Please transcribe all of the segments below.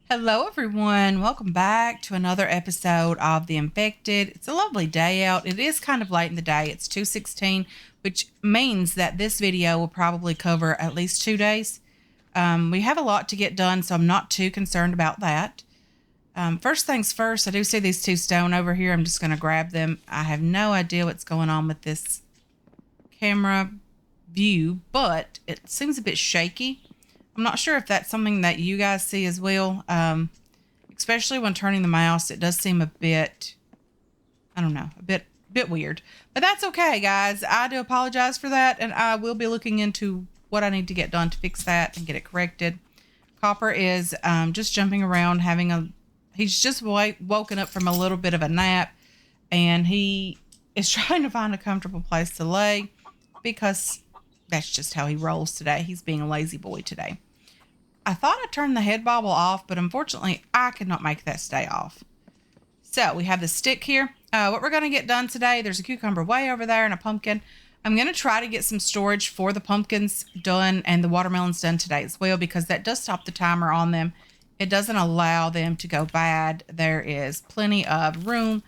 Hello, everyone. Welcome back to another episode of The Infected. It's a lovely day out. It is kind of late in the day. It's 2:16, which means that this video will probably cover at least 2 days. We have a lot to get done, so I'm not too concerned about that. First things first, I do see these two stone over here. I'm just going to grab them. I have no idea what's going on with this camera view, but it seems a bit shaky. I'm not sure if that's something that you guys see as well. Especially when turning the mouse, it does seem a bit, I don't know, a bit weird. But that's okay, guys. I do apologize for that, and I will be looking into what I need to get done to fix that and get it corrected. Copper is just jumping around, he's just woken up from a little bit of a nap, and he is trying to find a comfortable place to lay because that's just how he rolls today. He's being a lazy boy today. I thought I turned the head bobble off, but unfortunately I could not make that stay off. So we have the stick here. What we're going to get done today, there's a cucumber way over there and a pumpkin. I'm going to try to get some storage for the pumpkins done and the watermelons done today as well, because that does stop the timer on them. It doesn't allow them to go bad. There is plenty of room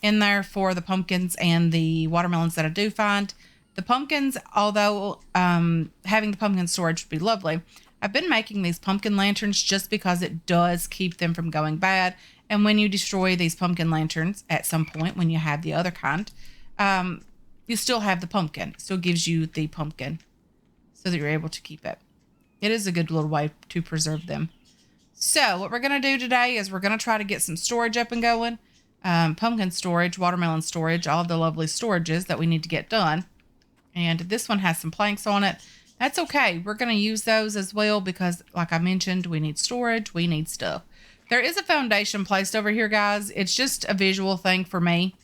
in there for the pumpkins and the watermelons that I do find. The pumpkins, although having the pumpkin storage would be lovely, I've been making these pumpkin lanterns just because it does keep them from going bad. And when you destroy these pumpkin lanterns at some point, when you have the other kind, you still have the pumpkin. It still gives you the pumpkin so that you're able to keep it. It is a good little way to preserve them. So what we're going to do today is we're going to try to get some storage up and going. Pumpkin storage, watermelon storage, all of the lovely storages that we need to get done. And this one has some planks on it. That's okay. We're going to use those as well because, like I mentioned, we need storage. We need stuff. There is a foundation placed over here, guys. It's just a visual thing for me.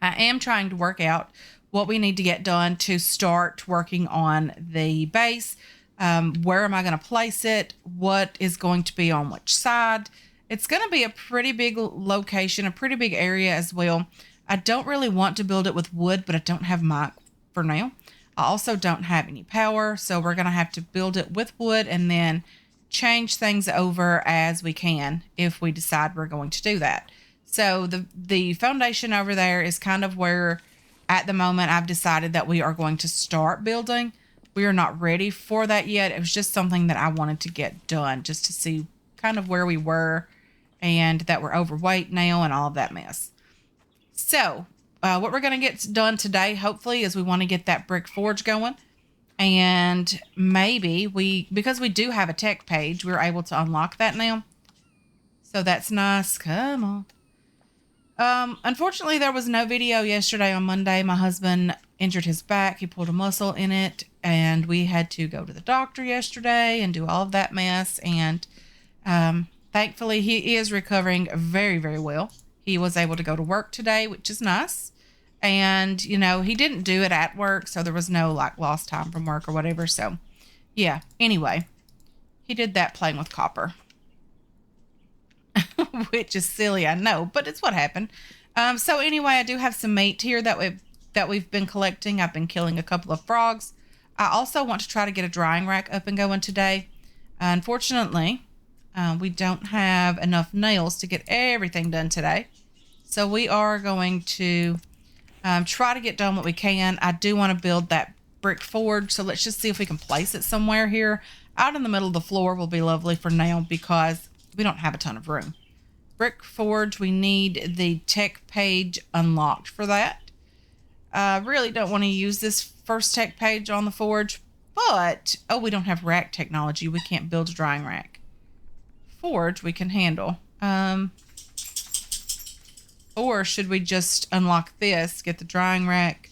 I am trying to work out what we need to get done to start working on the base. Where am I going to place it? What is going to be on which side? It's going to be a pretty big location, a pretty big area as well. I don't really want to build it with wood, but I don't have mic for now. I also don't have any power, so we're going to have to build it with wood and then change things over as we can if we decide we're going to do that. So the foundation over there is kind of where, at the moment, I've decided that we are going to start building. We are not ready for that yet. It was just something that I wanted to get done just to see kind of where we were and that we're overweight now and all of that mess. So what we're going to get done today, hopefully, is we want to get that brick forge going. And maybe because we do have a tech page, we're able to unlock that now. So that's nice. Come on. Unfortunately, there was no video yesterday on Monday. My husband injured his back. He pulled a muscle in it. And we had to go to the doctor yesterday and do all of that mess. And thankfully, he is recovering very, very well. He was able to go to work today, which is nice. And, you know, he didn't do it at work, so there was no, like, lost time from work or whatever. So, yeah. Anyway, he did that playing with copper. Which is silly, I know, but it's what happened. So, anyway, I do have some meat here that we've been collecting. I've been killing a couple of frogs. I also want to try to get a drying rack up and going today. Unfortunately, we don't have enough nails to get everything done today. So, we are going to try to get done what we can. I do want to build that brick forge, so let's just see if we can place it somewhere here. Out in the middle of the floor will be lovely for now because we don't have a ton of room. Brick forge, we need the tech page unlocked for that. I really don't want to use this first tech page on the forge, but, oh, we don't have rack technology. We can't build a drying rack. Forge, we can handle. Or should we just unlock this, get the drying rack,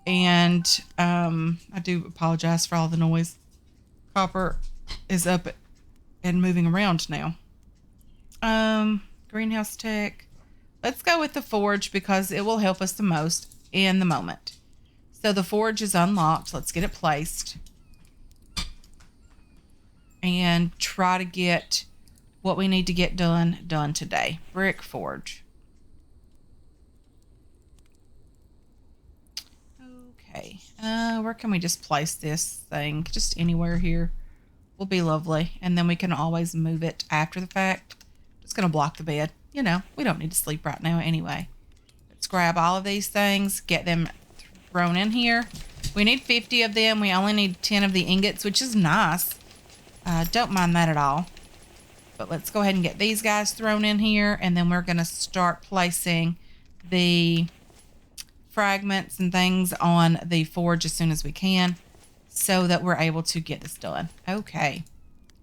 and I do apologize for all the noise. Copper is up and moving around now. Greenhouse tech. Let's go with the forge because it will help us the most in the moment. So the forge is unlocked. Let's get it placed. And try to get what we need to get done today. Brick forge. Okay. Where can we just place this thing? Just anywhere here. will be lovely. And then we can always move it after the fact. Just going to block the bed. You know, we don't need to sleep right now anyway. Let's grab all of these things, get them thrown in here. We need 50 of them. We only need 10 of the ingots, which is nice. Don't mind that at all. But let's go ahead and get these guys thrown in here, and then we're going to start placing the fragments and things on the forge as soon as we can so that we're able to get this done. Okay.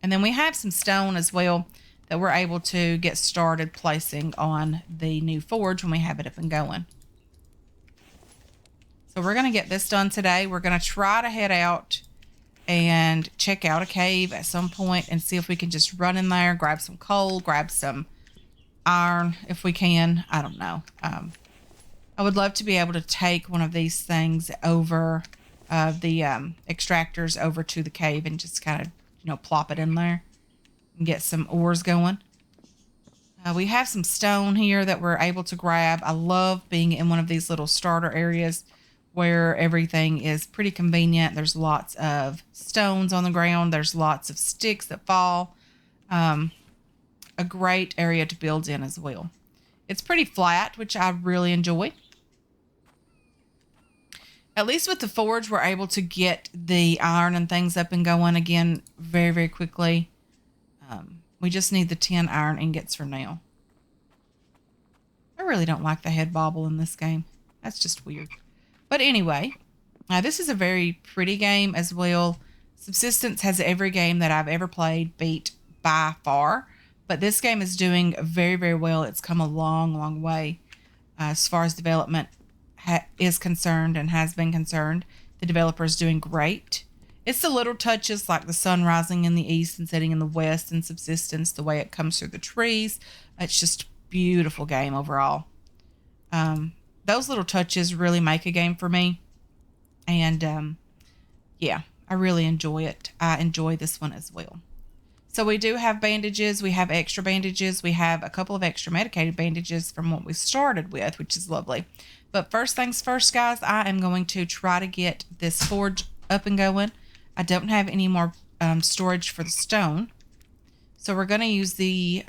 And then we have some stone as well that we're able to get started placing on the new forge when we have it up and going. So we're going to get this done today. We're going to try to head out and check out a cave at some point and see if we can just run in there, grab some coal, grab some iron if we can. I don't know. I would love to be able to take one of these things over, the extractors over to the cave and just kind of, you know, plop it in there and get some ores going. We have some stone here that we're able to grab. I love being in one of these little starter areas where everything is pretty convenient. There's lots of stones on the ground. There's lots of sticks that fall. A great area to build in as well. It's pretty flat, which I really enjoy. At least with the forge, we're able to get the iron and things up and going again very, very quickly. We just need the 10 iron ingots for now. I really don't like the head bobble in this game. That's just weird. But anyway, this is a very pretty game as well. Subsistence has every game that I've ever played beat by far. But this game is doing very, very well. It's come a long, long way as far as development is concerned and has been concerned. The developer is doing great. It's the little touches like the sun rising in the east and setting in the west and Subsistence, the way it comes through the trees. It's just a beautiful game overall. Those little touches really make a game for me. And yeah, I really enjoy it. I enjoy this one as well. So we do have bandages. We have extra bandages. We have a couple of extra medicated bandages from what we started with, which is lovely. But first things first, guys, I am going to try to get this forge up and going. I don't have any more storage for the stone. So we're going to use the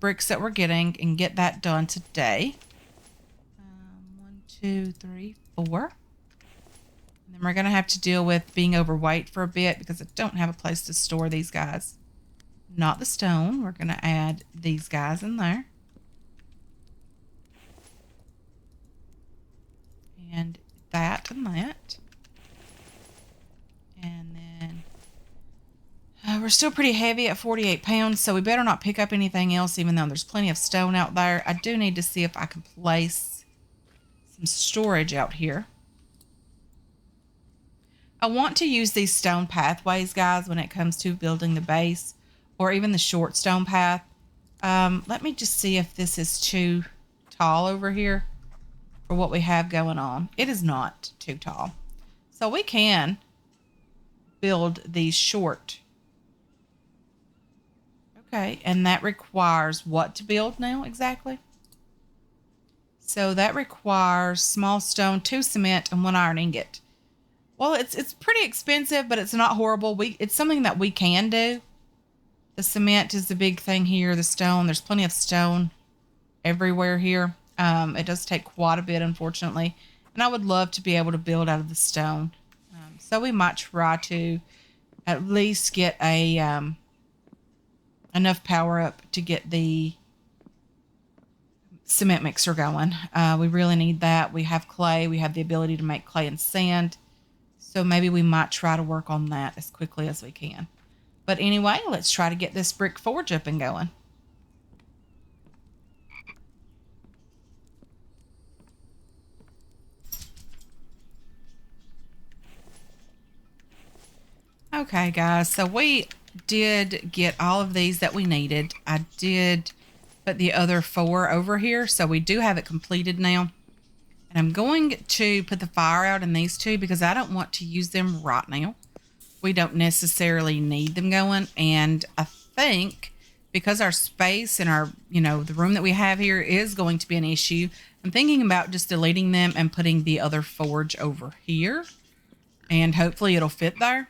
bricks that we're getting and get that done today. 1, 2, 3, 4. And then we're going to have to deal with being overweight for a bit because I don't have a place to store these guys. Not the stone. We're going to add these guys in there. And that and that. And then we're still pretty heavy at 48 pounds, so we better not pick up anything else, even though there's plenty of stone out there. I do need to see if I can place some storage out here. I want to use these stone pathways, guys, when it comes to building the base, or even the short stone path. Let me just see if this is too tall over here for what we have going on. It is not too tall. So we can build these short. Okay, and that requires what to build now exactly? So that requires small stone, 2 cement, and 1 iron ingot. Well, it's pretty expensive, but it's not horrible. It's something that we can do. The cement is the big thing here. The stone, there's plenty of stone everywhere here. It does take quite a bit, unfortunately. And I would love to be able to build out of the stone. So we might try to at least get a enough power up to get the cement mixer going. We really need that. We have clay. We have the ability to make clay and sand. So maybe we might try to work on that as quickly as we can. But anyway, let's try to get this brick forge up and going. Okay, guys, so we did get all of these that we needed. I did put the other 4 over here, so we do have it completed now. And I'm going to put the fire out in these 2 because I don't want to use them right now. We don't necessarily need them going. And I think because our space and our, the room that we have here is going to be an issue, I'm thinking about just deleting them and putting the other forge over here. And hopefully it'll fit there.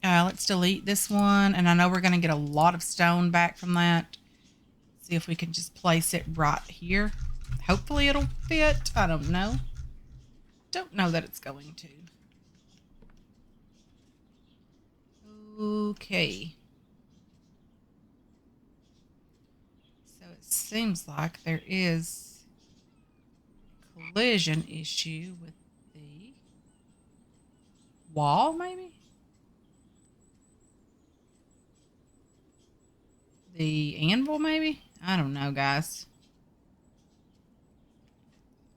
Let's delete this one. And I know we're going to get a lot of stone back from that. See if we can just place it right here. Hopefully it'll fit. I don't know. Don't know that it's going to. Okay. So it seems like there is a collision issue with the wall, maybe? The anvil, maybe? I don't know, guys.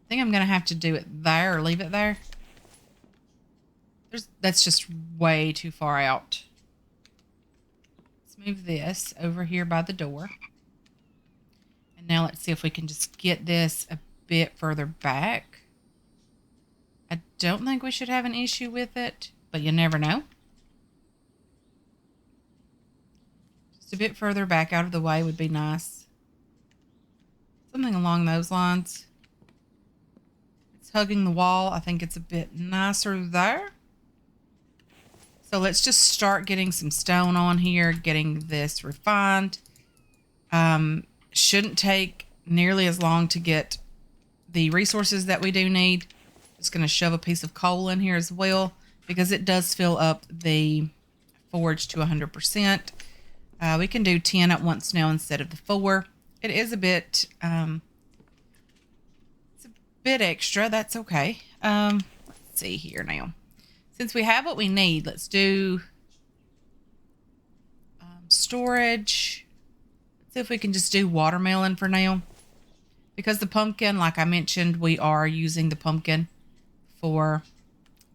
I think I'm going to have to do it there or leave it there. That's just way too far out. Let's move this over here by the door. And now let's see if we can just get this a bit further back. I don't think we should have an issue with it, but you never know. Just a bit further back out of the way would be nice. Something along those lines. It's hugging the wall. I think it's a bit nicer there. So let's just start getting some stone on here, getting this refined. Shouldn't take nearly as long to get the resources that we do need. Just going to shove a piece of coal in here as well, because it does fill up the forge to 100%. We can do 10 at once now instead of the 4. It is a bit, it's a bit extra. That's okay. Let's see here now. Since we have what we need, let's do storage. Let's see if we can just do watermelon for now. Because the pumpkin, like I mentioned, we are using the pumpkin for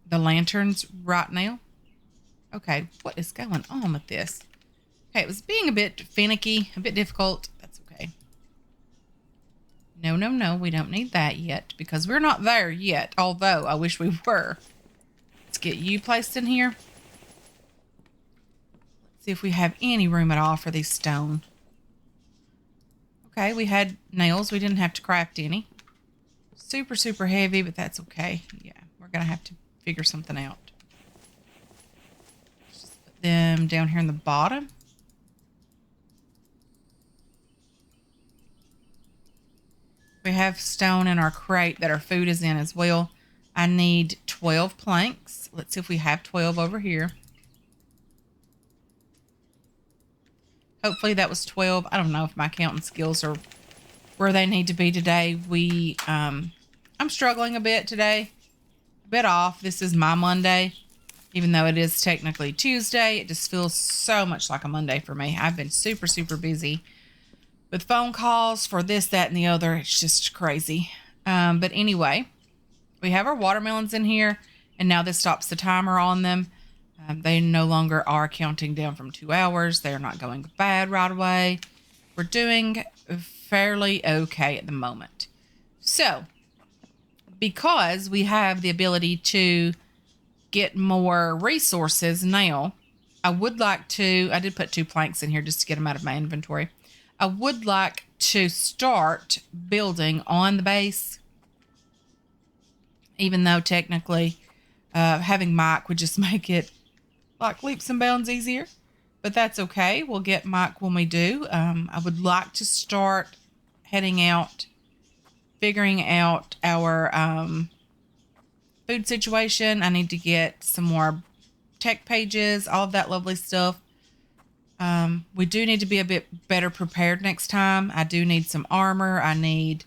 the lanterns right now. Okay, what is going on with this? Okay, it was being a bit finicky, a bit difficult. That's okay. No, no, no, we don't need that yet because we're not there yet, although I wish we were. Let's get you placed in here. Let's see if we have any room at all for these stone. Okay, we had nails. We didn't have to craft any. Super, super heavy, but that's okay. Yeah, we're going to have to figure something out. Just put them down here in the bottom. We have stone in our crate that our food is in as well. I need 12 planks. Let's see if we have 12 over here. Hopefully that was 12. I don't know if my counting skills are where they need to be today. I'm struggling a bit today. A bit off. This is my Monday. Even though it is technically Tuesday, it just feels so much like a Monday for me. I've been super, super busy with phone calls for this, that, and the other. It's just crazy. But anyway, we have our watermelons in here, and now this stops the timer on them. They no longer are counting down from 2 hours. They're not going bad right away. We're doing fairly okay at the moment. So, because we have the ability to get more resources now, I did put 2 planks in here just to get them out of my inventory. I would like to start building on the base, even though technically having Mike would just make it like leaps and bounds easier, but that's okay. We'll get Mike when we do. I would like to start heading out, figuring out our food situation. I need to get some more tech pages, all of that lovely stuff. We do need to be a bit better prepared next time. I do need some armor. I need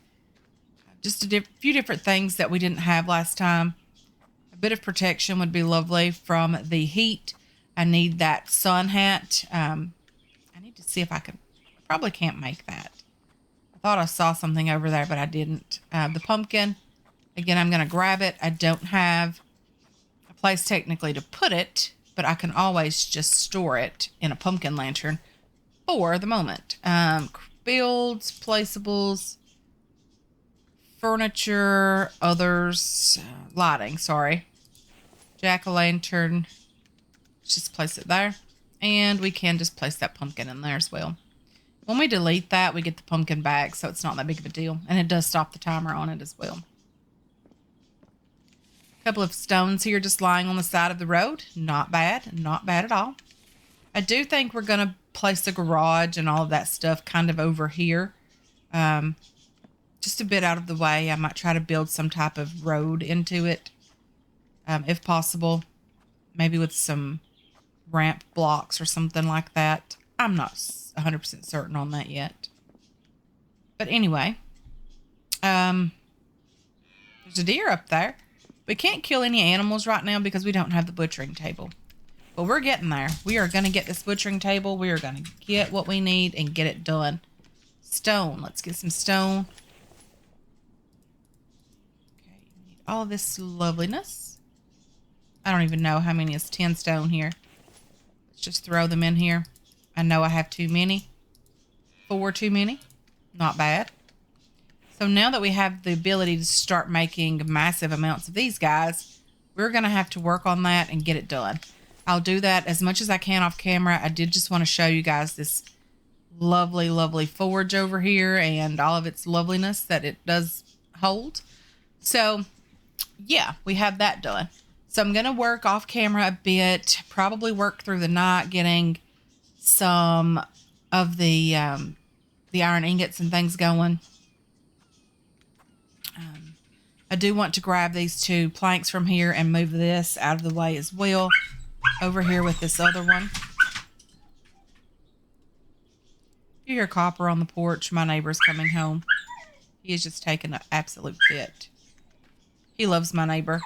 just a few different things that we didn't have last time. A bit of protection would be lovely from the heat. I need that sun hat. I need to see if I can. I probably can't make that. I thought I saw something over there, but I didn't. The pumpkin. Again, I'm going to grab it. I don't have a place technically to put it, but I can always just store it in a pumpkin lantern for the moment. Builds, placeables, furniture, others, lighting, sorry. Jack-o'-lantern. Just place it there. And we can just place that pumpkin in there as well. When we delete that, we get the pumpkin back, so it's not that big of a deal. And it does stop the timer on it as well. Couple of stones here just lying on the side of the road. Not bad. Not bad at all. I do think we're going to place the garage and all of that stuff kind of over here. Just a bit out of the way. I might try to build some type of road into it. If possible. Maybe with some ramp blocks or something like that. I'm not 100% certain on that yet. But anyway. There's a deer up there. We can't kill any animals right now because we don't have the butchering table. But we're getting there. We are going to get this butchering table. We are going to get what we need and get it done. Stone. Let's get some stone. Okay, we need all this loveliness. I don't even know how many is 10 stone here. Let's just throw them in here. I know I have too many. 4 too many. Not bad. So now that we have the ability to start making massive amounts of these guys, we're going to have to work on that and get it done. I'll do that as much as I can off camera. I did just want to show you guys this lovely, lovely forge over here and all of its loveliness that it does hold. So, yeah, we have that done. So I'm going to work off camera a bit, probably work through the night getting some of the iron ingots and things going. I do want to grab these 2 planks from here and move this out of the way as well. Over here with this other one. You hear Copper on the porch. My neighbor's coming home. He is just taking an absolute fit. He loves my neighbor.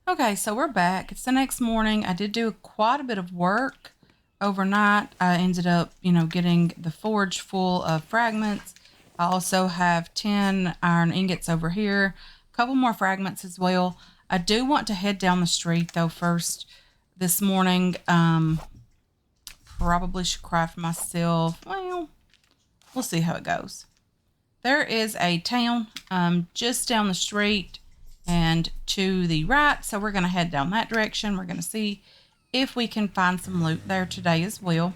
Okay, so we're back. It's the next morning. I did do quite a bit of work overnight. I ended up, getting the forge full of fragments. I also have 10 iron ingots over here. A couple more fragments as well. I do want to head down the street though first this morning. Probably should craft myself. Well, we'll see how it goes. There is a town just down the street and to the right. So we're going to head down that direction. We're going to see if we can find some loot there today as well.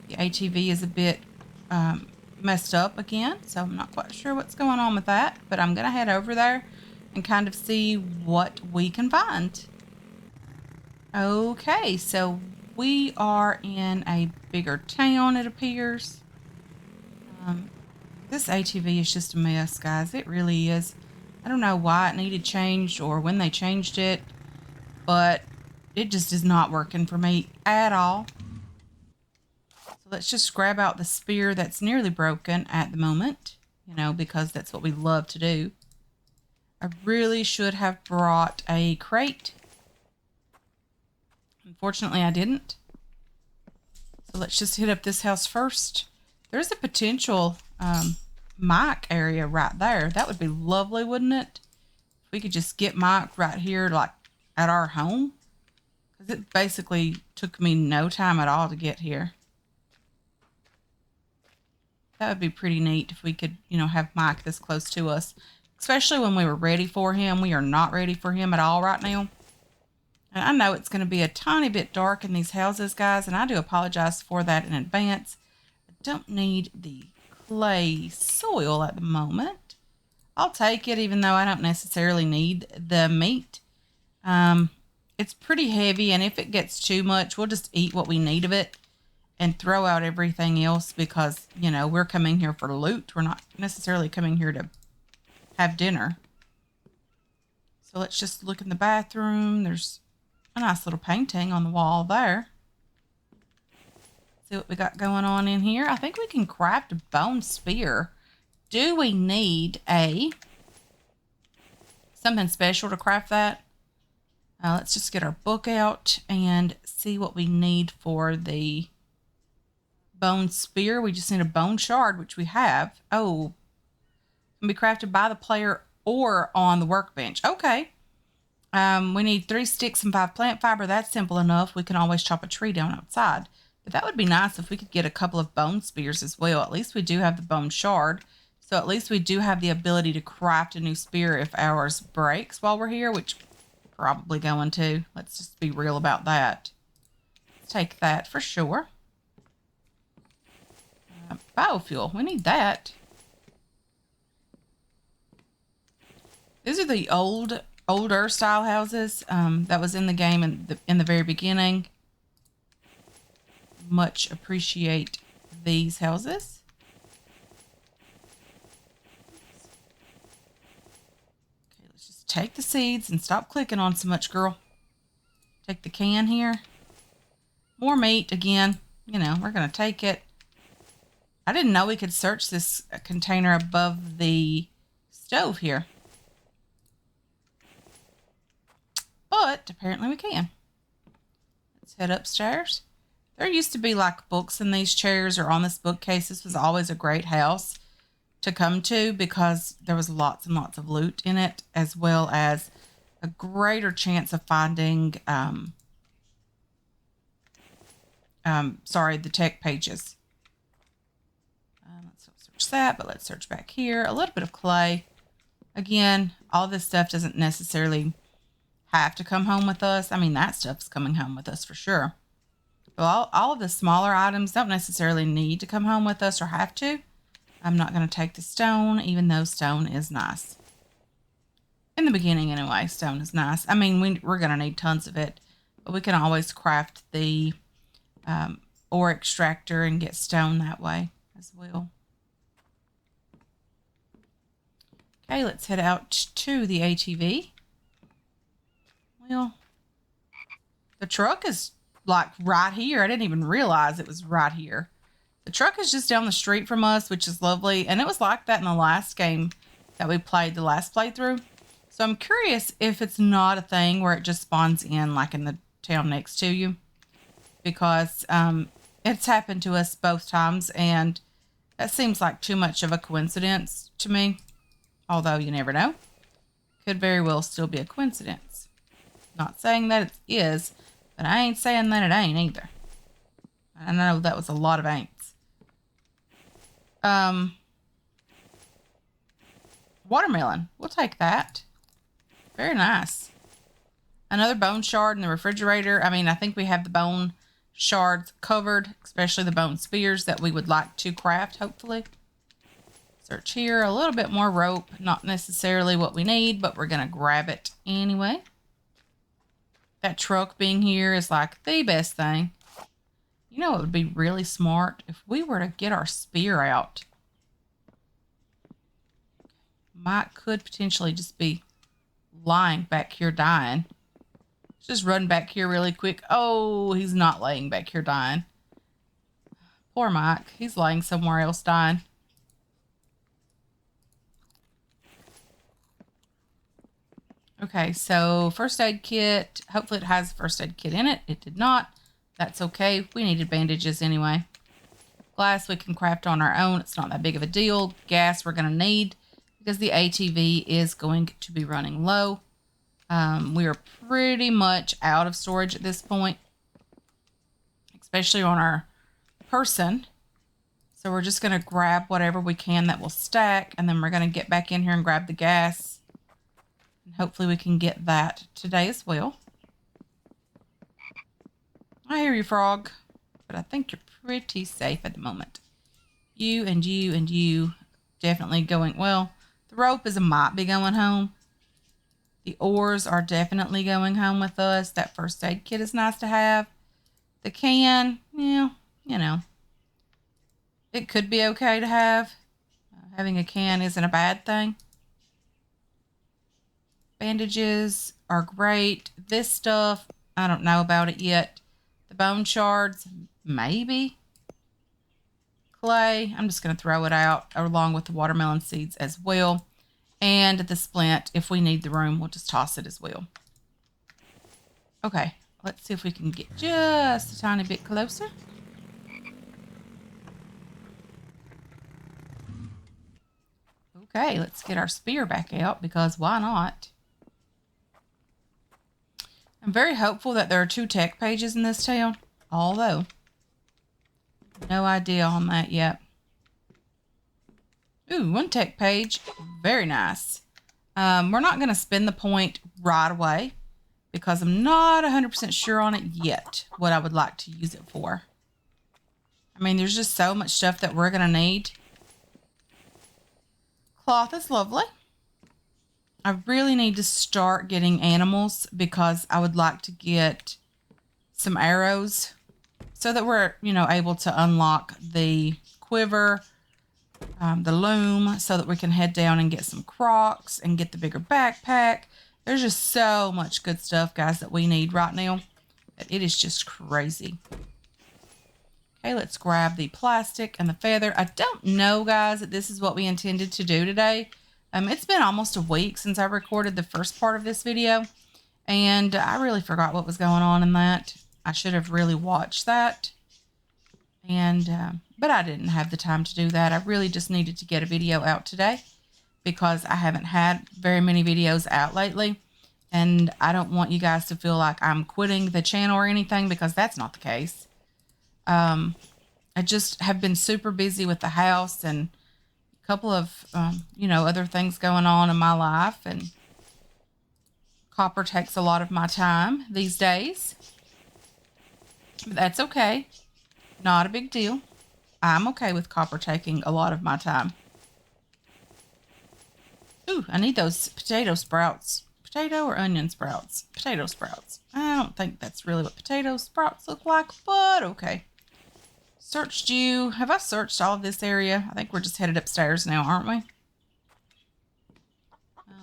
The ATV is a bit messed up again, so I'm not quite sure what's going on with that, but I'm going to head over there and kind of see what we can find. Okay, so we are in a bigger town, it appears. This ATV is just a mess, guys. It really is. I don't know why it needed changed or when they changed it, but it just is not working for me at all. So let's just grab out the spear that's nearly broken at the moment, because that's what we love to do. I really should have brought a crate. Unfortunately, I didn't. So let's just hit up this house first. There's a potential mic area right there. That would be lovely, wouldn't it? If we could just get mic right here, like at our home. Because it basically took me no time at all to get here. That would be pretty neat if we could, have Mike this close to us. Especially when we were ready for him. We are not ready for him at all right now. And I know it's going to be a tiny bit dark in these houses, guys. And I do apologize for that in advance. I don't need the clay soil at the moment. I'll take it even though I don't necessarily need the meat. It's pretty heavy, and if it gets too much, we'll just eat what we need of it and throw out everything else because, we're coming here for loot. We're not necessarily coming here to have dinner. So let's just look in the bathroom. There's a nice little painting on the wall there. See what we got going on in here. I think we can craft a bone spear. Do we need something special to craft that? Let's just get our book out and see what we need for the bone spear. We just need a bone shard, which we have. Oh, can be crafted by the player or on the workbench. Okay. We need 3 sticks and 5 plant fiber. That's simple enough. We can always chop a tree down outside. But that would be nice if we could get a couple of bone spears as well. At least we do have the bone shard. So at least we do have the ability to craft a new spear if ours breaks while we're here, which probably going to. Let's just be real about that. Let's take that for sure. Biofuel, we need that. These are the older style houses that was in the game in the very beginning. Much appreciate these houses. Okay, let's just take the seeds and stop clicking on so much, girl. Take the can here. More meat again. You know, we're going to take it. I didn't know we could search this container above the stove here. But apparently we can. Let's head upstairs. There used to be like books in these chairs or on this bookcase. This was always a great house to come to because there was lots and lots of loot in it, as well as a greater chance of finding, the tech pages. Let's search that, but let's search back here. A little bit of clay. Again, all this stuff doesn't necessarily have to come home with us. I mean, that stuff's coming home with us for sure. Well, all of the smaller items don't necessarily need to come home with us or have to. I'm not going to take the stone, even though stone is nice. In the beginning, anyway, stone is nice. I mean, we're going to need tons of it, but we can always craft the ore extractor and get stone that way as well. Okay, let's head out to the ATV. Well, the truck is like right here. I didn't even realize it was right here. The truck is just down the street from us, which is lovely. And it was like that in the last game that we played, the last playthrough. So I'm curious if it's not a thing where it just spawns in like in the town next to you. Because it's happened to us both times. And that seems like too much of a coincidence to me. Although you never know. Could very well still be a coincidence. Not saying that it is, but I ain't saying that it ain't either. I know that was a lot of ain'ts. Watermelon. We'll take that. Very nice. Another bone shard in the refrigerator. I mean, I think we have the bone shards covered, especially the bone spears that we would like to craft, hopefully. Search here. A little bit more rope. Not necessarily what we need, but we're going to grab it anyway. That truck being here is like the best thing. You know, it would be really smart if we were to get our spear out. Mike could potentially just be lying back here dying. Just run back here really quick. Oh, he's not laying back here dying. Poor Mike. He's laying somewhere else dying. Okay, so first aid kit. Hopefully it has a first aid kit in it. It did not. That's okay. We needed bandages anyway. Glass we can craft on our own. It's not that big of a deal. Gas we're going to need because the ATV is going to be running low. We are pretty much out of storage at this point, especially on our person. So we're just going to grab whatever we can that will stack, and then we're going to get back in here and grab the gas. And hopefully we can get that today as well. I hear you, frog, but I think you're pretty safe at the moment. You and you and you definitely going, well, the rope might be going home. The ores are definitely going home with us. That first aid kit is nice to have. The can, yeah, you know, it could be okay to have. Having a can isn't a bad thing. Bandages are great. This stuff, I don't know about it yet. The bone shards, maybe. Clay, I'm just going to throw it out along with the watermelon seeds as well. And the splint, if we need the room, we'll just toss it as well. Okay, let's see if we can get just a tiny bit closer. Okay, let's get our spear back out because why not? I'm very hopeful that there are 2 tech pages in this town, although no idea on that yet. Ooh, 1 tech page. Very nice. We're not going to spend the point right away because I'm not 100% sure on it yet what I would like to use it for. I mean, there's just so much stuff that we're going to need. Cloth is lovely. I really need to start getting animals because I would like to get some arrows so that we're, you know, able to unlock the quiver, the loom, so that we can head down and get some Crocs and get the bigger backpack. There's just so much good stuff, guys, that we need right now. It is just crazy. Okay, let's grab the plastic and the feather. I don't know, guys, that this is what we intended to do today. It's been almost a week since I recorded the first part of this video, and I really forgot what was going on in that. I should have really watched that, and but I didn't have the time to do that. I really just needed to get a video out today because I haven't had very many videos out lately, and I don't want you guys to feel like I'm quitting the channel or anything, because that's not the case. I just have been super busy with the house and a couple of, you know, other things going on in my life, and copper takes a lot of my time these days, but that's okay. Not a big deal. I'm okay with copper taking a lot of my time. Ooh, I need those potato sprouts. Potato or onion sprouts? Potato sprouts. I don't think that's really what potato sprouts look like, but okay. Searched you. Have I searched all of this area? I think we're just headed upstairs now, aren't we?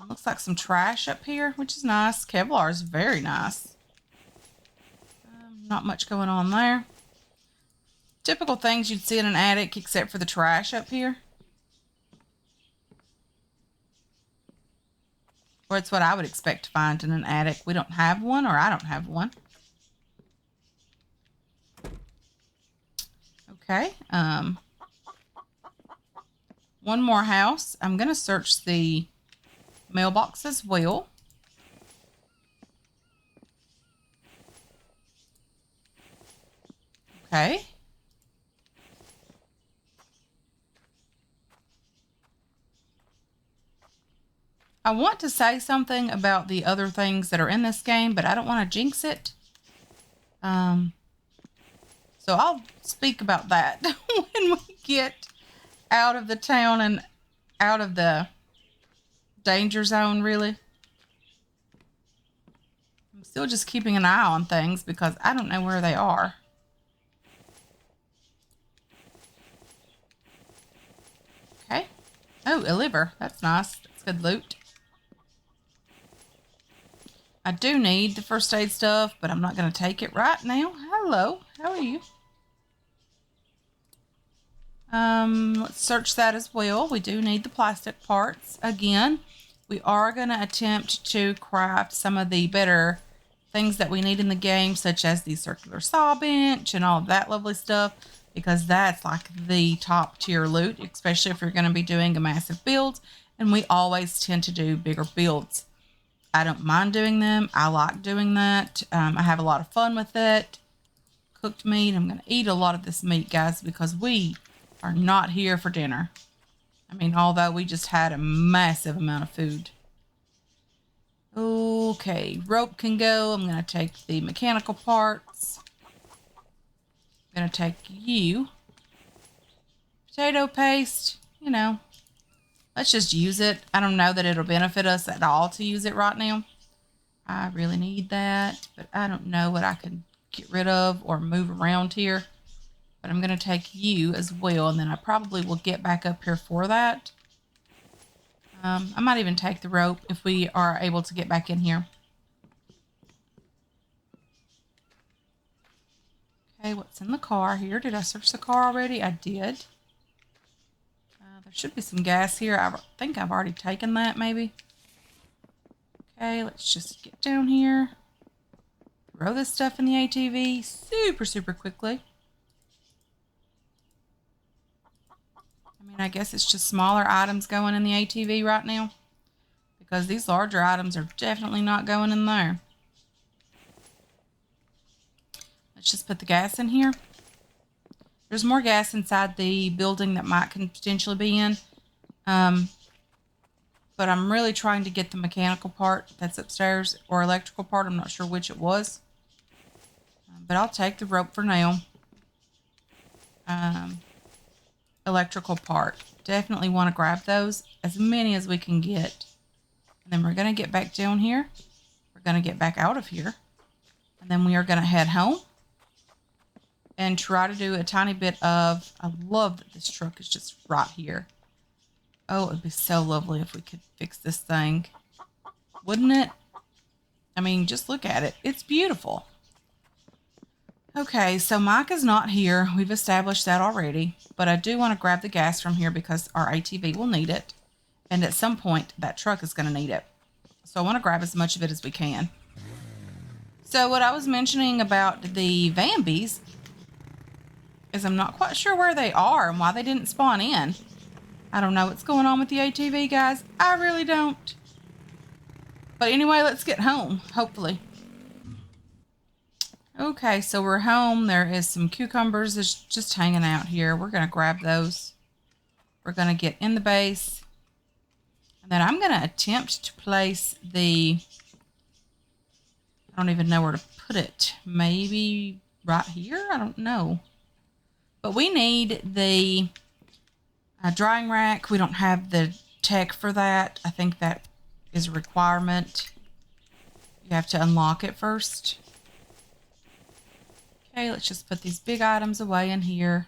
Looks like some trash up here, which is nice. Kevlar is very nice. Not much going on there. Typical things you'd see in an attic, except for the trash up here. Or it's what I would expect to find in an attic. We don't have one, or I don't have one. Okay. One more house. I'm going to search the mailbox as well. Okay. I want to say something about the other things that are in this game, but I don't want to jinx it. So I'll speak about that when we get out of the town and out of the danger zone, really. I'm still just keeping an eye on things because I don't know where they are. Okay. Oh, a liver. That's nice. That's good loot. I do need the first aid stuff, but I'm not going to take it right now. Hello. How are you? Let's search that as well. We do need the plastic parts. Again, we are going to attempt to craft some of the better things that we need in the game, such as the circular saw bench and all of that lovely stuff, because that's like the top tier loot, especially if you're going to be doing a massive build, and we always tend to do bigger builds. I don't mind doing them. I like doing that. I have a lot of fun with it. Cooked meat. I'm going to eat a lot of this meat, guys, because we are not here for dinner. I mean, although we just had a massive amount of food. Okay, rope can go. I'm going to take the mechanical parts. I'm going to take you. Potato paste, you know. Let's just use it. I don't know that it'll benefit us at all to use it right now. I really need that, but I don't know what I can get rid of or move around here. But I'm going to take you as well, and then I probably will get back up here for that. I might even take the rope if we are able to get back in here. Okay, what's in the car here? Did I search the car already? I did. There should be some gas here. I think I've already taken that, maybe. Okay, let's just get down here. Throw this stuff in the ATV super, super quickly. I mean, I guess it's just smaller items going in the ATV right now, because these larger items are definitely not going in there. Let's just put the gas in here. There's more gas inside the building that Mike can potentially be in. but I'm really trying to get the mechanical part that's upstairs, or electrical part. I'm not sure which it was. But I'll take the rope for now. Electrical part. Definitely want to grab those, as many as we can get. And then we're going to get back down here. We're going to get back out of here. And then we are going to head home and try to do a tiny bit of... I love that this truck is just right here. Oh, it would be so lovely if we could fix this thing. Wouldn't it? I mean, just look at it. It's beautiful. Okay, so Mike is not here. We've established that already. But I do want to grab the gas from here because our ATV will need it. And at some point, that truck is going to need it. So I want to grab as much of it as we can. So what I was mentioning about the Vambies is I'm not quite sure where they are and why they didn't spawn in. I don't know what's going on with the ATV, guys. I really don't. But anyway, let's get home, hopefully. Okay, so we're home. There is some cucumbers that's just hanging out here. We're going to grab those. We're going to get in the base. And then I'm going to attempt to place the... I don't even know where to put it. Maybe right here? I don't know. But we need the drying rack. We don't have the tech for that. I think that is a requirement. You have to unlock it first. Okay, let's just put these big items away in here.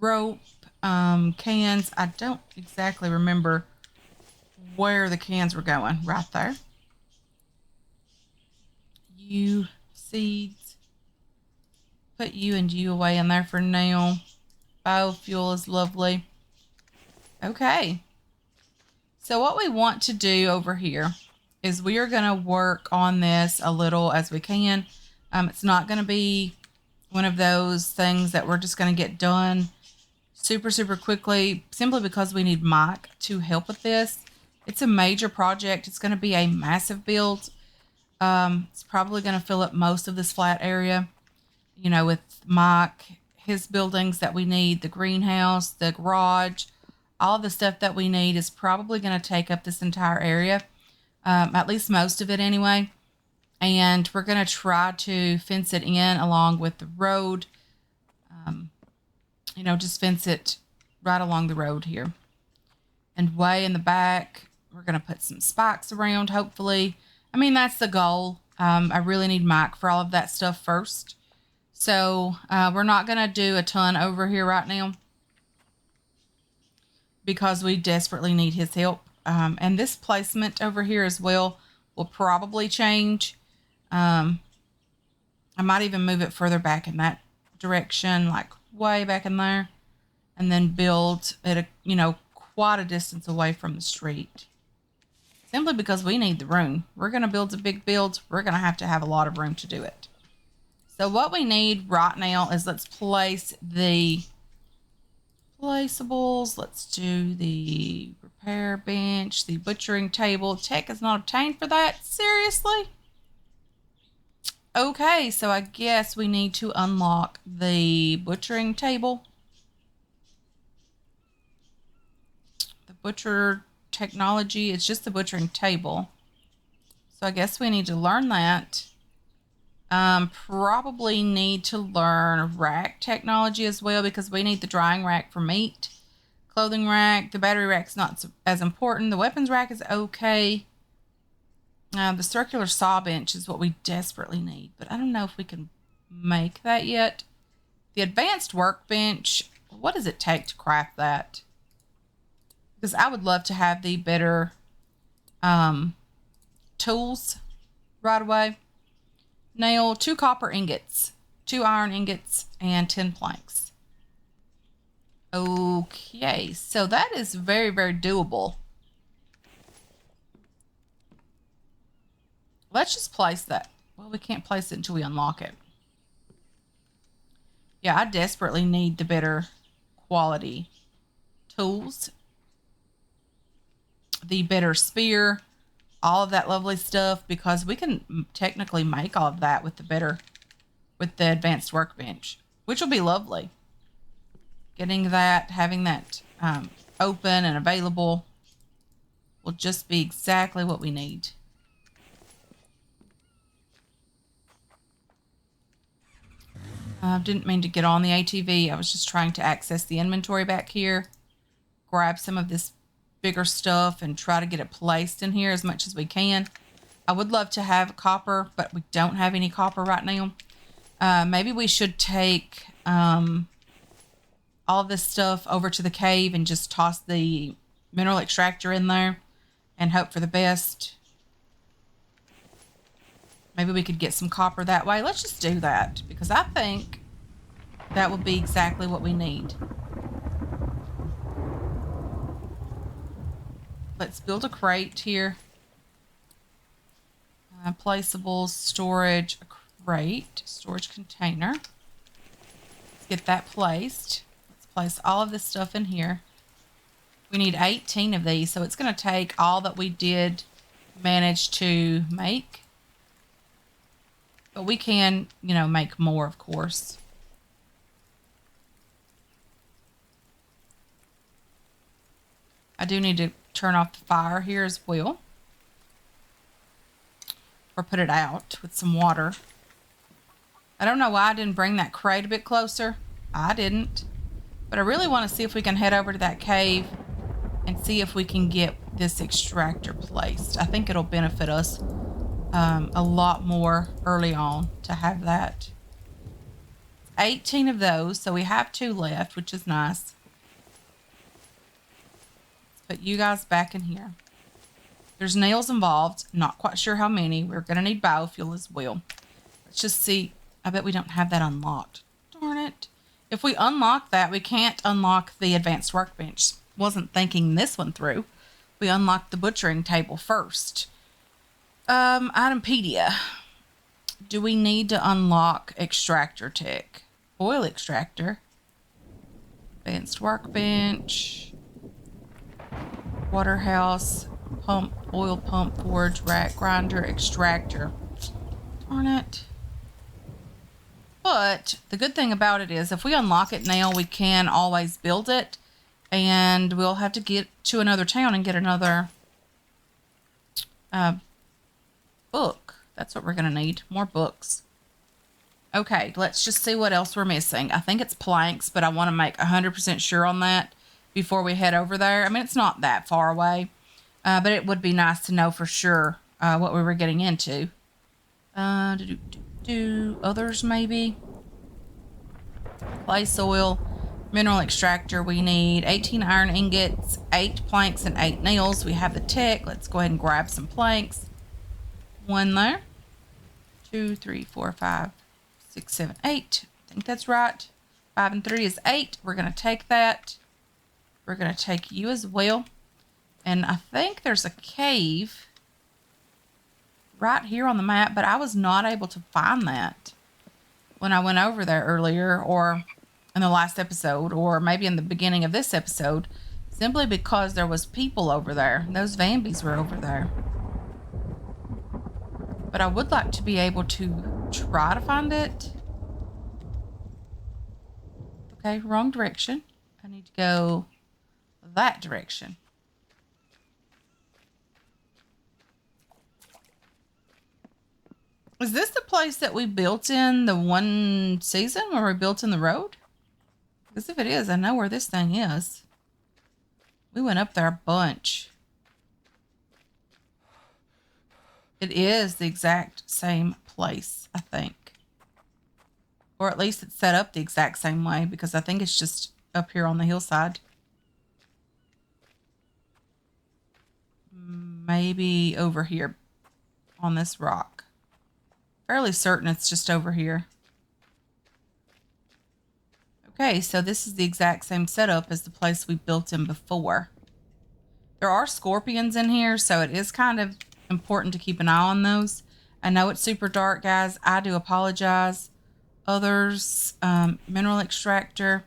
Rope, cans. I don't exactly remember where the cans were going. Right there. You, seeds. Put you and you away in there for now. Biofuel is lovely. Okay. So what we want to do over here is we are going to work on this a little as we can. It's not going to be one of those things that we're just going to get done super, super quickly, simply because we need Mike to help with this. It's a major project. It's going to be a massive build. It's probably going to fill up most of this flat area, you know, with Mike, his buildings that we need, the greenhouse, the garage, all the stuff that we need is probably going to take up this entire area, at least most of it anyway. And we're going to try to fence it in along with the road. You know, just fence it right along the road here. And way in the back, we're going to put some spikes around, hopefully. I mean, that's the goal. I really need Mike for all of that stuff first. So we're not going to do a ton over here right now because we desperately need his help. And this placement over here as well will probably change. I might even move it further back in that direction, like way back in there, and then build it, you know, quite a distance away from the street. Simply because we need the room. We're going to build a big build. We're going to have a lot of room to do it. So what we need right now is let's place the placeables. Let's do the repair bench, the butchering table. Tech is not obtained for that. Seriously? Okay, so I guess we need to unlock the butchering table. The butcher technology, it's just the butchering table. So I guess we need to learn that. Probably need to learn rack technology as well because we need the drying rack for meat. Clothing rack, the battery rack's not as important. The weapons rack is okay. The circular saw bench is what we desperately need, but I don't know if we can make that yet. The advanced workbench, what does it take to craft that? Because I would love to have the better tools right away. Nail 2 copper ingots, 2 iron ingots, and 10 planks. Okay, so that is very, very doable. Let's just place that. Well, we can't place it until we unlock it. Yeah, I desperately need the better quality tools. The better spear. All of that lovely stuff. Because we can technically make all of that with the advanced workbench. Which will be lovely. Getting that, having that open and available will just be exactly what we need. Didn't mean to get on the ATV. I was just trying to access the inventory back here, grab some of this bigger stuff and try to get it placed in here as much as we can. I would love to have copper, but we don't have any copper right now. Maybe we should take all of this stuff over to the cave and just toss the mineral extractor in there and hope for the best. Maybe we could get some copper that way. Let's just do that because I think that will be exactly what we need. Let's build a crate here. Placeable storage crate, storage container. Let's get that placed. Let's place all of this stuff in here. We need 18 of these, so it's going to take all that we did manage to make. But we can, you know, make more, of course. I do need to turn off the fire here as well. Or put it out with some water. I don't know why I didn't bring that crate a bit closer. I didn't. But I really want to see if we can head over to that cave and see if we can get this extractor placed. I think it'll benefit us a lot more early on to have that. 18 of those, so we have 2 left, which is nice. Let's put you guys back in here. There's nails involved. Not quite sure how many. We're going to need biofuel as well. Let's just see. I bet we don't have that unlocked. Darn it. If we unlock that, we can't unlock the advanced workbench. Wasn't thinking this one through. We unlocked the butchering table first. Itempedia. Do we need to unlock extractor tech? Oil extractor. Advanced workbench. Waterhouse. Pump, oil pump, forge, rack, grinder, extractor. Darn it. But the good thing about it is if we unlock it now, we can always build it. And we'll have to get to another town and get another book. That's what we're going to need. More books. Okay, let's just see what else we're missing. I think it's planks, but I want to make 100% sure on that before we head over there. I mean, it's not that far away. But it would be nice to know for sure what we were getting into. Others maybe. Clay soil. Mineral extractor. We need 18 iron ingots, 8 planks, and 8 nails. We have the tech. Let's go ahead and grab some planks. 1 there. 2, 3, 4, 5, 6, 7, 8. I think that's right. 5 and 3 is 8. We're going to take that. We're going to take you as well. And I think there's a cave right here on the map, but I was not able to find that when I went over there earlier or in the last episode or maybe in the beginning of this episode, simply because there was people over there. Those Vambies were over there. But I would like to be able to try to find it. Okay, wrong direction. I need to go that direction. Is this the place that we built in the one season where we built in the road? Because if it is, I know where this thing is. We went up there a bunch. It is the exact same place, I think. Or at least it's set up the exact same way because I think it's just up here on the hillside. Maybe over here on this rock. Fairly certain it's just over here. Okay, so this is the exact same setup as the place we built in before. There are scorpions in here, so it is kind of important to keep an eye on those. I know it's super dark, guys. I do apologize. Others, mineral extractor.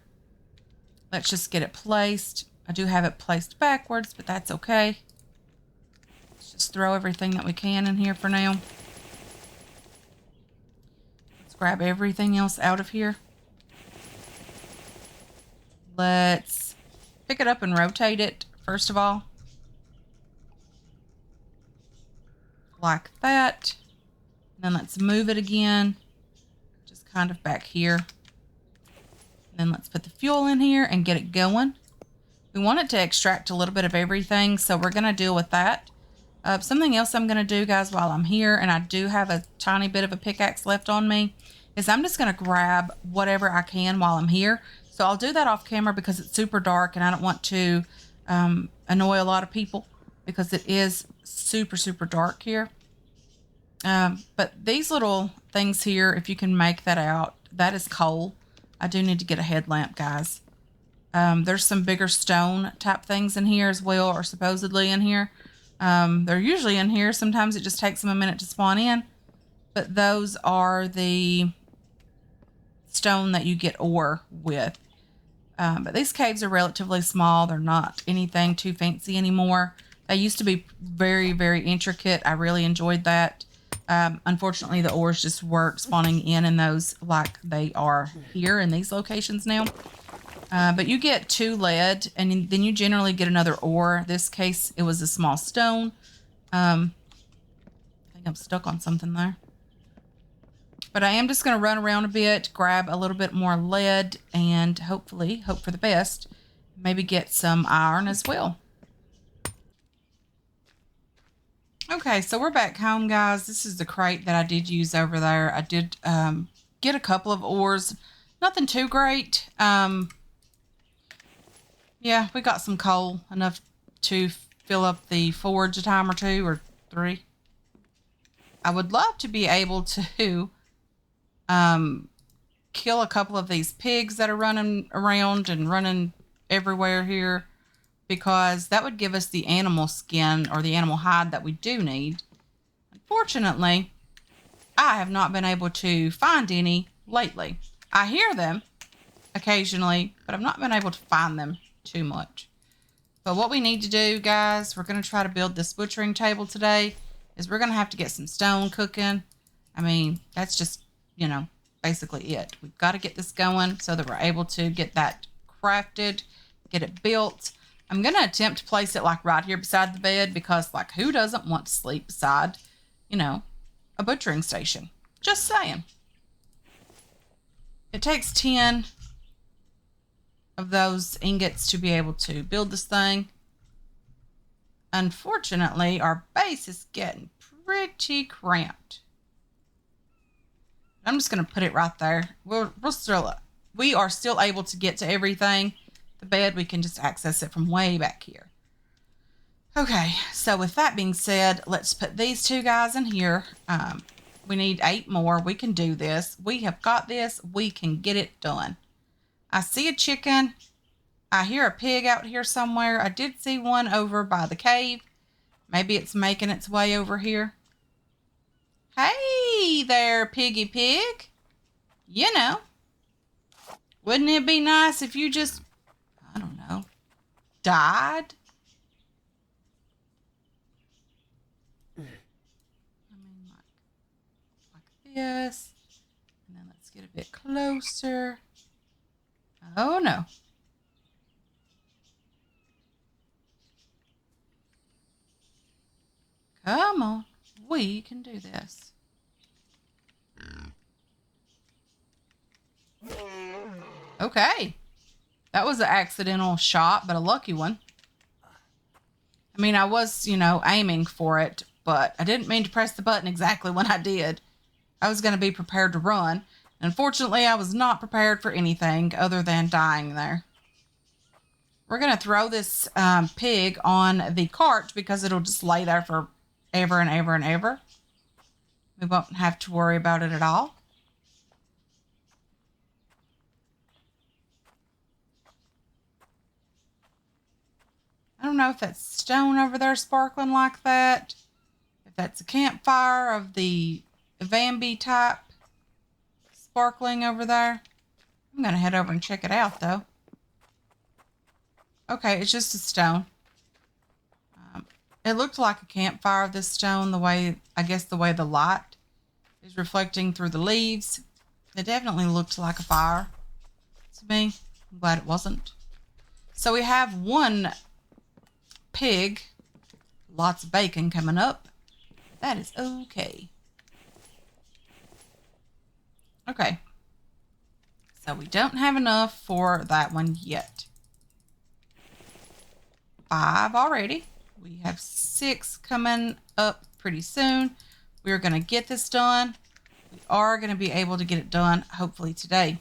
Let's just get it placed. I do have it placed backwards, but that's okay. Let's just throw everything that we can in here for now. Grab everything else out of here. Let's pick it up and rotate it, first of all. like that. And then let's move it again, just kind of back here. And then let's put the fuel in here and get it going. We want it to extract a little bit of everything, so we're going to deal with that. Something else I'm going to do, guys, while I'm here, and I do have a tiny bit of a pickaxe left on me, is I'm just going to grab whatever I can while I'm here. So I'll do that off camera because it's super dark and I don't want to annoy a lot of people because it is super, super dark here. But these little things here, if you can make that out, that is coal. I do need to get a headlamp, guys. There's some bigger stone type things in here as well, or supposedly in here. They're usually in here. Sometimes it just takes them a minute to spawn in. But those are the stone that you get ore with. But these caves are relatively small. They're not anything too fancy anymore. They used to be very, very intricate. I really enjoyed that. Unfortunately, the ores just weren't spawning in those like they are here in these locations now. But you get 2 lead, and then you generally get another ore. This case, it was a small stone. I think I'm stuck on something there. But I am just going to run around a bit, grab a little bit more lead, and hopefully, hope for the best, maybe get some iron as well. Okay, so we're back home, guys. This is the crate that I did use over there. I did get a couple of ores. Nothing too great. Yeah, we got some coal, enough to fill up the forge a time or 2 or 3. I would love to be able to kill a couple of these pigs that are running around and running everywhere here, because that would give us the animal skin or the animal hide that we do need. Unfortunately, I have not been able to find any lately. I hear them occasionally, but I've not been able to find them too much. But what we need to do, guys, we're going to try to build this butchering table today, is we're going to have to get some stone cooking. I mean, that's just, you know, basically it. We've got to get this going so that we're able to get that crafted, get it built. I'm going to attempt to place it like right here beside the bed, because like who doesn't want to sleep beside, you know, a butchering station? Just saying. It takes 10 of those ingots to be able to build this thing. Unfortunately, our base is getting pretty cramped. I'm just going to put it right there. We are still able to get to everything. The bed, we can just access it from way back here. Okay, so with that being said, let's put these 2 guys in here. We need 8 more. We can do this. We have got this. We can get it done. I see a chicken. I hear a pig out here somewhere. I did see one over by the cave. Maybe it's making its way over here. Hey there, piggy pig. You know, wouldn't it be nice if you just, I don't know, died? I mean, like this. And then let's get a bit closer. Oh, no. Come on. We can do this. Okay. That was an accidental shot, but a lucky one. I mean, I was, you know, aiming for it, but I didn't mean to press the button exactly when I did. I was going to be prepared to run. Unfortunately, I was not prepared for anything other than dying there. We're going to throw this pig on the cart because it'll just lay there for ever and ever and ever. We won't have to worry about it at all. I don't know if that's stone over there sparkling like that. If that's a campfire of the Vambi type sparkling over there. I'm going to head over and check it out, though. Okay, it's just a stone. It looked like a campfire, this stone, the way, I guess the way the light is reflecting through the leaves. It definitely looked like a fire to me. I'm glad it wasn't. So we have 1 pig, lots of bacon coming up. That is okay. Okay. So we don't have enough for that one yet. 5 already. We have 6 coming up pretty soon. We're going to get this done. We are going to be able to get it done hopefully today.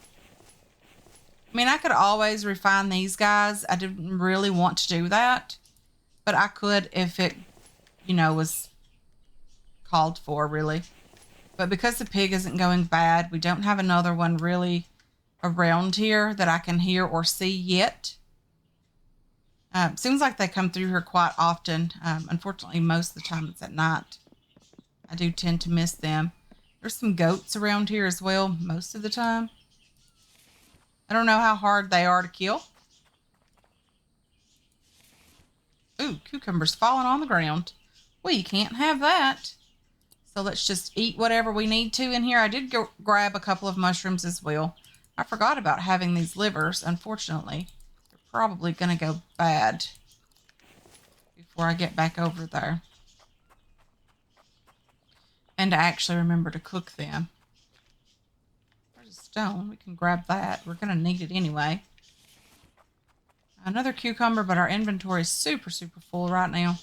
I mean, I could always refine these guys. I didn't really want to do that, but I could if it, was called for, really. But because the pig isn't going bad, we don't have another one really around here that I can hear or see yet. Seems like they come through here quite often. Unfortunately, most of the time it's at night. I do tend to miss them. There's some goats around here as well most of the time. I don't know how hard they are to kill. Ooh, cucumbers falling on the ground. We can't have that. So let's just eat whatever we need to in here. I did go grab a couple of mushrooms as well. I forgot about having these livers. Unfortunately, they're probably going to go bad before I get back over there. And to actually remember to cook them. There's a stone. We can grab that. We're going to need it anyway. Another cucumber, but our inventory is super, super full right now.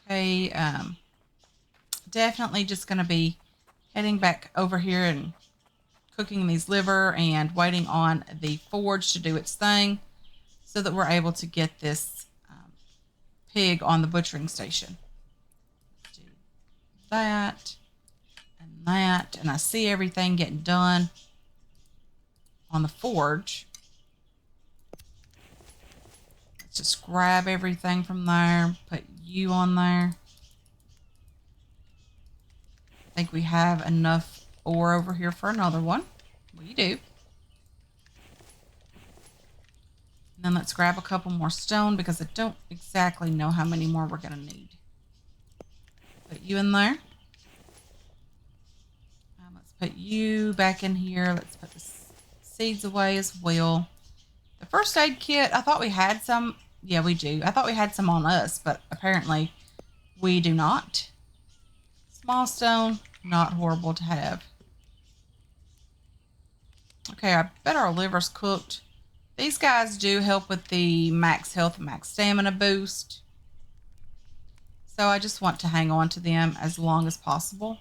Okay, definitely just going to be heading back over here and cooking these liver and waiting on the forge to do its thing so that we're able to get this pig on the butchering station. Do that and that, and I see everything getting done on the forge. Let's just grab everything from there, put you on there. I think we have enough ore over here for another one. We do. And then let's grab a couple more stone because I don't exactly know how many more we're going to need. Put you in there. Let's put you back in here. Let's put the seeds away as well. The first aid kit, I thought we had some. Yeah, we do. I thought we had some on us, but apparently we do not. Small stone, not horrible to have. Okay, I bet our liver's cooked. These guys do help with the max health and max stamina boost. So I just want to hang on to them as long as possible.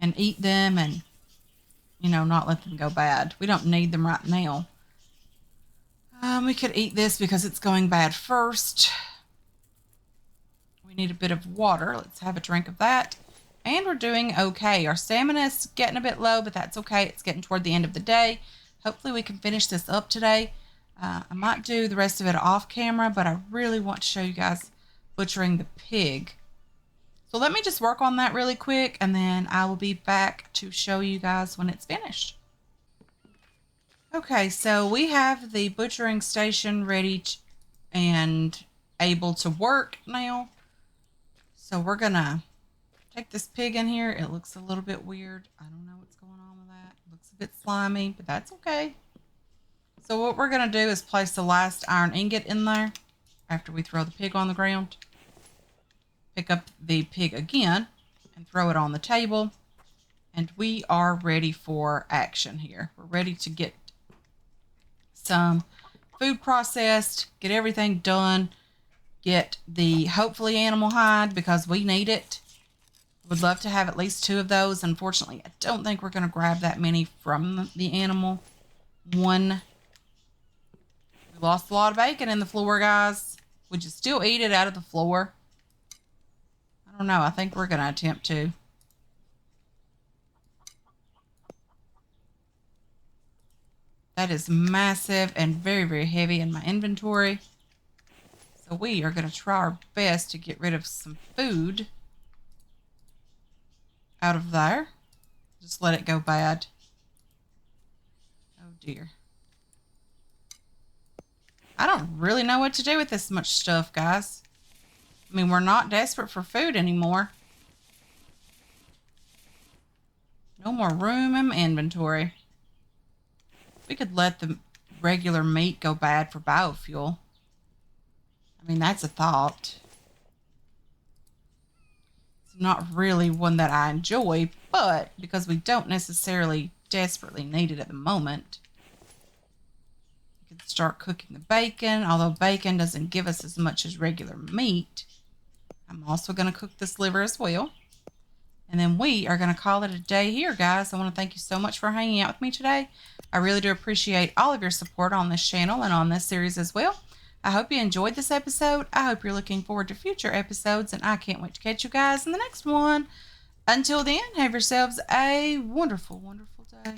And eat them and, not let them go bad. We don't need them right now. We could eat this because it's going bad first. We need a bit of water. Let's have a drink of that. And we're doing okay. Our stamina is getting a bit low, but that's okay. It's getting toward the end of the day. Hopefully we can finish this up today. I might do the rest of it off camera, but I really want to show you guys butchering the pig. So let me just work on that really quick, and then I will be back to show you guys when it's finished. Okay, so we have the butchering station ready and able to work now. So we're going to take this pig in here. It looks a little bit weird. I don't know what's going on with that. It looks a bit slimy, but that's okay. So what we're going to do is place the last iron ingot in there after we throw the pig on the ground. Pick up the pig again and throw it on the table. And we are ready for action here. We're ready to get some food processed, get everything done, get the hopefully animal hide because we need it. Would love to have at least 2 of those. Unfortunately, I don't think we're going to grab that many from the animal. 1. We lost a lot of bacon in the floor, guys. Would you still eat it out of the floor? I don't know. I think we're going to attempt to. That is massive and very, very heavy in my inventory. So we are going to try our best to get rid of some food out of there. Just let it go bad. Oh dear. I don't really know what to do with this much stuff, guys. I mean, we're not desperate for food anymore. No more room in my inventory. We could let the regular meat go bad for biofuel. I mean, that's a thought. It's not really one that I enjoy, but because we don't necessarily desperately need it at the moment, you can start cooking the bacon. Although bacon doesn't give us as much as regular meat, I'm also going to cook this liver as well. And then we are going to call it a day here, guys. I want to thank you so much for hanging out with me today. I really do appreciate all of your support on this channel and on this series as well. I hope you enjoyed this episode. I hope you're looking forward to future episodes, and I can't wait to catch you guys in the next one. Until then, have yourselves a wonderful, wonderful day.